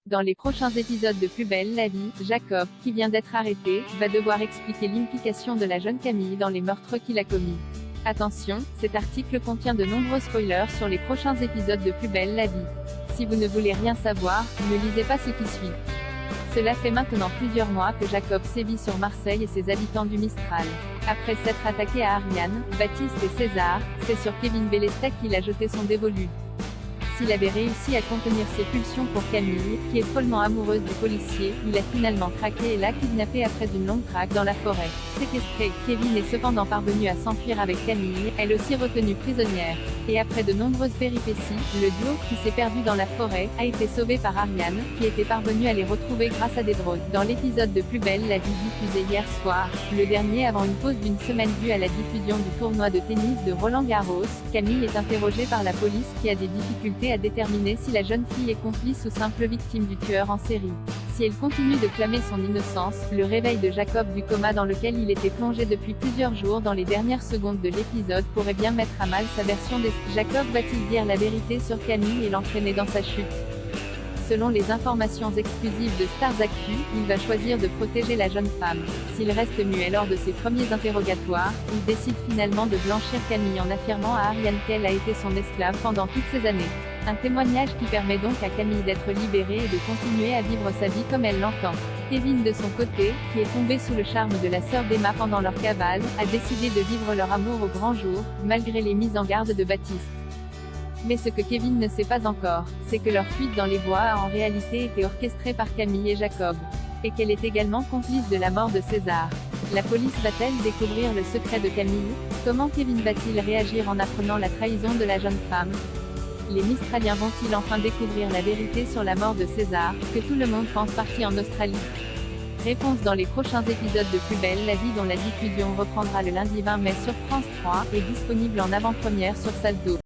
Dans les prochains épisodes de Plus belle la vie, Jacob, qui vient d'être arrêté, va devoir expliquer l'implication de la jeune Camille dans les meurtres qu'il a commis. Attention, cet article contient de nombreux spoilers sur les prochains épisodes de Plus belle la vie. Si vous ne voulez rien savoir, ne lisez pas ce qui suit. Cela fait maintenant plusieurs mois que Jacob sévit sur Marseille et ses habitants du Mistral. Après s'être attaqué à Ariane, Baptiste et César, c'est sur Kevin Bélestek qu'il a jeté son dévolu. S'il avait réussi à contenir ses pulsions pour Camille, qui est follement amoureuse du policier, il a finalement craqué et l'a kidnappé après une longue traque dans la forêt. Séquestré, Kevin est cependant parvenu à s'enfuir avec Camille, elle aussi retenue prisonnière. Et après de nombreuses péripéties, le duo, qui s'est perdu dans la forêt, a été sauvé par Ariane, qui était parvenue à les retrouver grâce à des drones. Dans l'épisode de Plus belle la vie diffusé hier soir, le dernier avant une pause d'une semaine due à la diffusion du tournoi de tennis de Roland Garros, Camille est interrogée par la police qui a des difficultés à déterminer si la jeune fille est complice ou simple victime du tueur en série. Si elle continue de clamer son innocence, le réveil de Jacob du coma dans lequel il était plongé depuis plusieurs jours dans les dernières secondes de l'épisode pourrait bien mettre à mal sa version des faits. Jacob va-t-il dire la vérité sur Camille et l'entraîner dans sa chute? Selon les informations exclusives de Stars Actu, il va choisir de protéger la jeune femme. S'il reste muet lors de ses premiers interrogatoires, il décide finalement de blanchir Camille en affirmant à Ariane qu'elle a été son esclave pendant toutes ces années. Un témoignage qui permet donc à Camille d'être libérée et de continuer à vivre sa vie comme elle l'entend. Kevin de son côté, qui est tombé sous le charme de la sœur d'Emma pendant leur cavale, a décidé de vivre leur amour au grand jour, malgré les mises en garde de Baptiste. Mais ce que Kevin ne sait pas encore, c'est que leur fuite dans les bois a en réalité été orchestrée par Camille et Jacob. Et qu'elle est également complice de la mort de César. La police va-t-elle découvrir le secret de Camille? Comment Kevin va-t-il réagir en apprenant la trahison de la jeune femme? Les Mistraliens vont-ils enfin découvrir la vérité sur la mort de César, que tout le monde pense parti en Australie? Réponse dans les prochains épisodes de Plus belle la vie dont la diffusion reprendra le lundi 20 mai sur France 3, et disponible en avant-première sur Salto.